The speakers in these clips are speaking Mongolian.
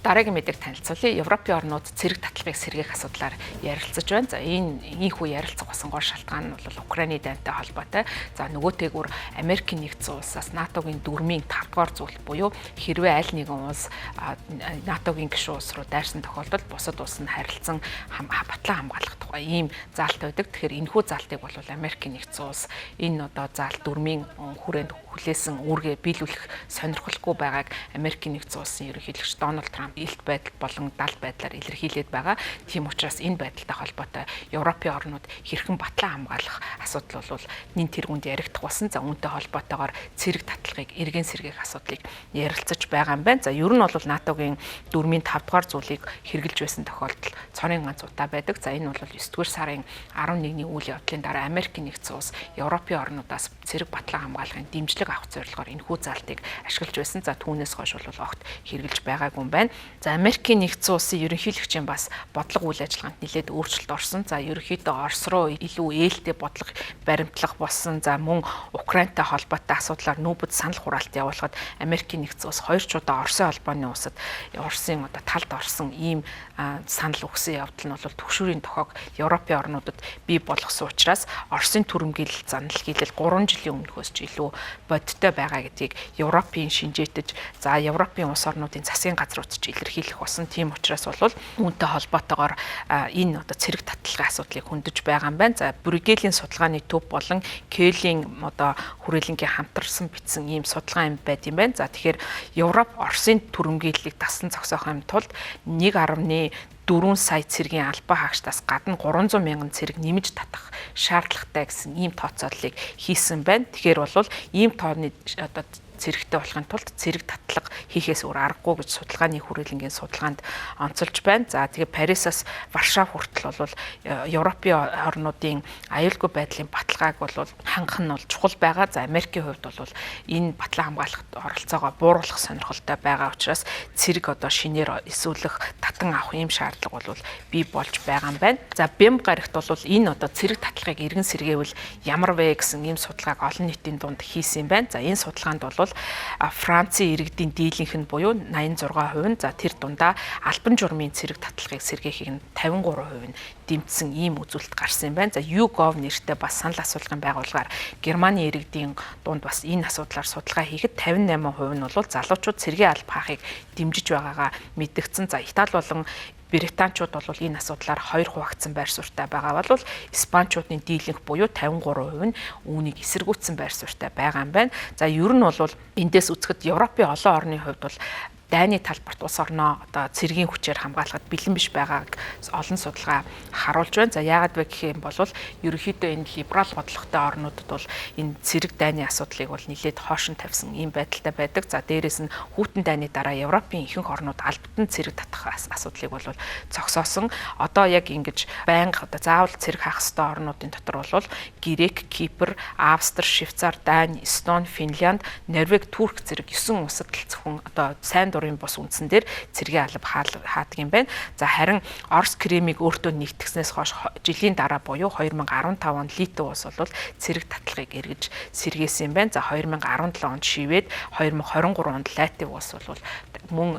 Дараагийн мэдээг танилцуулъя. Европын орнууд цэрэг татлагыг сэргээх асуудлаар ярилцаж байна. За ийхүү ярилцах басан гол шалтгаан нь бол Украины дайнтай холбоотой. За нөгөөтэйгүр Америкийн нэгдсэн улсаас НАТОгийн дөрмийн 5 дугаар зүйл буюу хэрвээ аль нэгэн улс НАТОгийн гишүүн улс руу дайрсан тохиолдолд бусад улс нь харилцан батлан хамгаалах тухай ийм заалт байдаг. Тэгэхээр энэхүү заалтыг бол Америкийн нэгдсэн улс энэ одоо заалт дөрмийн хүрээнд хүлээсэн үүргээ биелүүлэх сонирхолгүй байгааг Америкийн нэгдсэн улсын ерөнхийлөгч Дональд Трамп илт байдал болон дал байдлаар илэрхийлээд байгаа. Тийм учраас энэ байдалтай холбоотой Европын орнууд хэрхэн батлан хамгаалах асуудал бол нэн тэргуунд яригдах болсон. За үүнтэй холбоотойгоор цэрэг татлагыг эргэн сэргээх асуудлыг ярилцаж байгаа юм байна. За ер нь бол НАТОгийн дөрмийн 5 дугаар зүйлийг хэрэгжилж байсан тохиолдол цорын ганц удаа байдаг. За энэ бол 9 дугаар сарын 11-ний үйл явдлын дараа Америкийн нэгдсэн улс Европын орнуудаас цэрэг батлан хамгаалахын дэмжлэг авах зорилгоор энэхүү заалтыг ашиглаж байсан. За түүнээс хойш бол огт хэрэгжилж байгаагүй юм байна. За Америкийн нэгдсэн улсын ерөнхийлөгчийн бас бодлого үйл ажиллагаанд нэлээд өөрчлөлт орсон. За ерөнхийдөө Орос руу илүү ээлтэй бодлого баримтлах болсон. За мөн Украинтай холбоотой асуудлаар нүүбэд санал хураалт явуулахад Америкийн нэгдсэн улс 2 удаа Оросын холбооны улсад Оросын одоо талд орсон ийм санал өгсөн явдал нь бол түгшүүрийн тохиог Европын орнуудад бий болгосон учраас Оросын түрэмгийлэл занал хийлэл 3 жилийн өмнөхөөс ч илүү бодиттой байгаа гэдгийг Европын шинжээдэж за Европын улс орнуудын засгийн газрууд ч илэрхийлэх болсон. Тийм учраас бол үүнтэй холбоотойгоор энэ одоо цэрэг татлагын асуудлыг хөндөж байгаа юм байна. За Брюгелийн судалгааны төв болон Кёлийн одоо хүрээлэнгийн хамтарсан бичсэн ийм судалгаа юм байт юм байна. За тэгэхээр Европ Оросын түрэмгийллийг дасан зогсоохын тулд 1.4 сая цэргийн албаа хаагчдаас гадна 300 мянган цэрэг нэмж татах шаардлагатай гэсэн ийм тооцооллыг хийсэн байна. Тэгэхээр бол ийм тооны одоо цэрэгтэй болохын тулд цэрэг татлага хийхээс өөр аргагүй гэж судалгааны хүрээлэнгийн судалгаанд онцолж байна. За тэгээ Парисаас Варшав хүртэл бол Европын орнуудын аюулгүй байдлын баталгааг бол хангах нь бол чухал байгаа. За Америкийн хувьд бол энэ батлан хамгаалахад оролцоогоо бууруулах сонирхолтой байгаа учраас цэрэг одоо шинээр эсвэлэх татан авах ийм шаардлага бол бий болж байгаа юм байна. За Бэм гарагт бол энэ одоо цэрэг татлагыг эргэн сэргээвэл ямар вэ гэсэн ийм судалгааг олон нийтийн дунд хийсэн юм байна. За энэ судалгаанд бол Францын иргэдийн дийлэнх нь буюу 86% нь за тэр дундаа албан журмын цэрэг татлагыг сэргээхийг нь 53% нь дэмжсэн ийм үзүүлэлт гарсан юм байна. За YouGov нэртэй бас санал асуулгын байгууллагаар Германы иргэдийн дунд бас энэ асуудлаар судалгаа хийхэд 58% нь бол залуучууд цэргийн алба хаахыг дэмжиж байгаагаа мэдгдсэн. За Итали болон Британчууд бол энэ асуудлаар 2 хуваагдсан байр суурьтай байгаа бол Испанчуудын дийлэнх буюу 53% нь үүнийг эсэргүүцсэн байр суурьтай байгаа юм байна. За ер нь бол эндээс үзэхэд Европын олон орны хувьд бол дайны талбарт улс орноо одоо цэргийн хүчээр хамгаалахад бэлэн биш байгааг олон судалгаа харуулж байна. За яагаад вэ гэх юм бол ерөнхийдөө энэ либерал бодлоготой орнуудад бол энэ цэрэг дайны асуудлыг бол нэлээд хоошин тавьсан ийм байдалтай байдаг. За дээрэс нь хүйтэн дайны дараа Европын ихэнх орнууд албатан цэрэг татах асуудлыг бол зогсоосон. Одоо яг ингэж байнга одоо заавал цэрэг хаах ёстой орнуудын дотор бол Грек, Кипр, Австри, Швейцар, Дани, Эстони, Финлянд, Норвеги, Турк зэрэг 9 улсад л зөвхөн одоо сайн бус үндсэн дээр цэргийн алба хаадаг юм байна. За харин Орос Кремийг өөртөө нэгтгэснээс хойш жилийн дараа буюу 2015 онд Литв улс бол цэрэг татлагыг эргэж сэргээсэн юм байна. За 2017 онд Швед, 2023 онд Латви улс бол мөн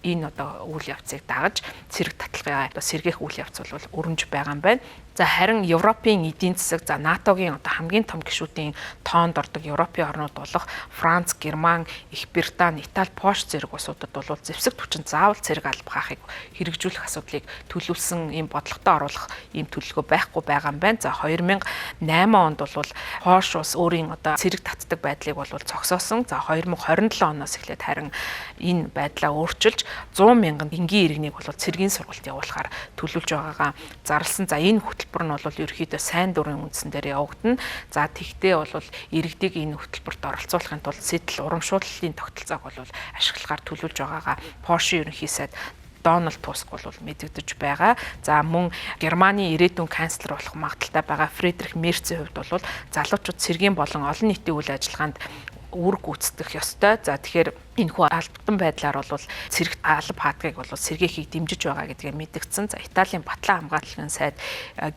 энэ одоо үйл явцыг дагаж цэрэг татлагыг одоо сэргээх үйл явц бол өрнөж байгаа юм байна. За харин Европын эдийн засаг за НАТОгийн одоо хамгийн том гишүүдийн тоонд ордог Европын орнууд болох Франц, Герман, Их Британи, Итали, Польш зэрэг улсуудад бол зэвсэг түвшинд заавал цэрэг алба хаахыг хэрэгжүүлэх асуудлыг төлөвлөсөн ийм бодлоготой оруулах ийм төлөвлөгөө байхгүй байгаа юм байна. За 2008 онд бол Польш улс өөрийн одоо цэрэг татдаг байдлыг бол зогсоосон. За 2027 оноос эхлээд харин энэ байдлаа өөрчилж 100 мянган энгийн иргэнийг бол цэргийн сургалт явуулахаар төлөвлөж байгаагаа зарласан. За энэ хөтөлбөр нь бол ерөөхдөө сайн дурын үндсэн дээр явагдана. За тэгтээ бол иргэдийг энэ хөтөлбөрт оролцуулахын тулд сэтэл урамшууллын тогтолцоог бол ашиглахаар төлөвлөж байгаагаа Польшийн ерөнхий сайд Дональд Туск бол мэдэгдэж байгаа. За мөн Германы ирээдүйн канцлер болох магадaltaй байгаа Фридрих Мерцийн хувьд бол залуучууд цэргийн болон олон нийтийн үйл ажиллагаанд үүрэг гүйцэтгэх ёстой. За тэгэхээр энэхүү албатан байдлаар бол цэрэгт алба хаадгийг бол сэргээхийг дэмжиж байгаа гэдгийг мэдгдсэн. За Италийн Батлан хамгааллагын сайд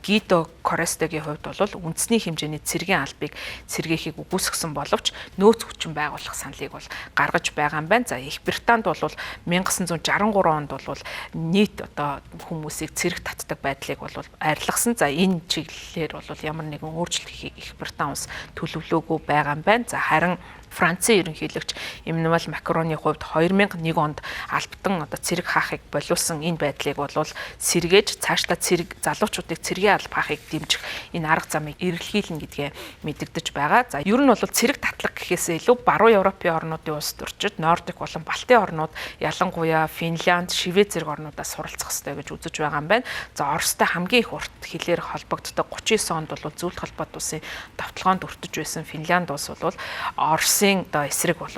Гидо Корестегийн хувьд бол үндэсний хэмжээний цэргийн албыг сэргээхийг үгүйсгэсэн боловч нөөц хүчин байгуулах саналыг бол гаргаж байгаа юм байна. За Их Британд бол 1963 онд бол нийт одоо хүмүүсийг цэрэг татдаг байдлыг бол арилгасан. За энэ чиглэлээр бол ямар нэгэн өөрчлөлт хийхийг Их Британь улс төлөвлөөгүй байгаа юм байна. За харин Францын ерөнхийлөгч Эммануэль Макроны хувьд 2001 онд албатан одоо цэрэг хаахыг болиулсан энэ байдлыг бол сэргээж цаашдаа залуучуудыг цэргийн алба хаахыг дэмжих энэ арга замыг эрэлхийлнэ гэдгээ мэдэгдэж байгаа. За ер нь бол цэрэг татлаг гэхээсээ илүү баруун Европын орнуудын улс төрчид Нордик болон Балтийн орнууд ялангуяа Финлянд, Швед зэрэг орнуудаас суралцах ёстой гэж үзэж байгаа юм байна. За Оростой хамгийн их урт хилээр холбогддог 39 онд бол Зөвлөлт холбоот улсын давталгаанд өртөж байсан Финлянд улс бол Оросын одоо эсрэг бол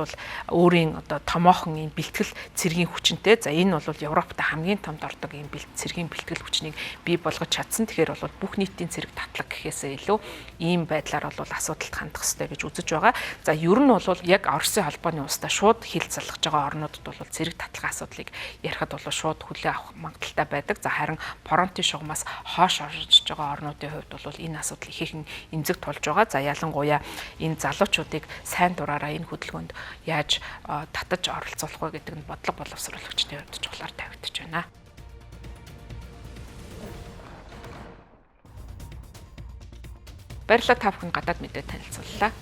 өөрийн одоо томоохон ийм бэлтгэл цэргийн хүчинтэй. За энэ бол Европт хамгийн томд ордог ийм цэргийн бэлтгэл хүчнийг бий болгож чадсан. Тэгэхээр бол бүх нийтийн цэрэг татлаг гэхээсээ илүү ийм байдлаар бол асуудалд хандах хэрэгтэй гэж үзэж байгаа. За ер нь бол яг Оросын холбооны улстай шууд хил залгаж байгаа орнуудад бол цэрэг татлагын асуудлыг ярихад бол шууд хүлээн авах магадaltaй байдаг. За харин Поронтын шугамаас хоош орж байгаа орнуудын хувьд бол энэ асуудал ихээхэн эмзэг тулж байгаа. За ялангуяа энэ залуучуудыг сайн дураараа энэ хөдөлгөөнд яаж татаж оролцуулах вэ гэдэг нь бодлого боловсруулагчдын хувьд чухлаар тавигдаж байна. Баярлалаа та бүхэн гадаад мэдээ танилцууллаа.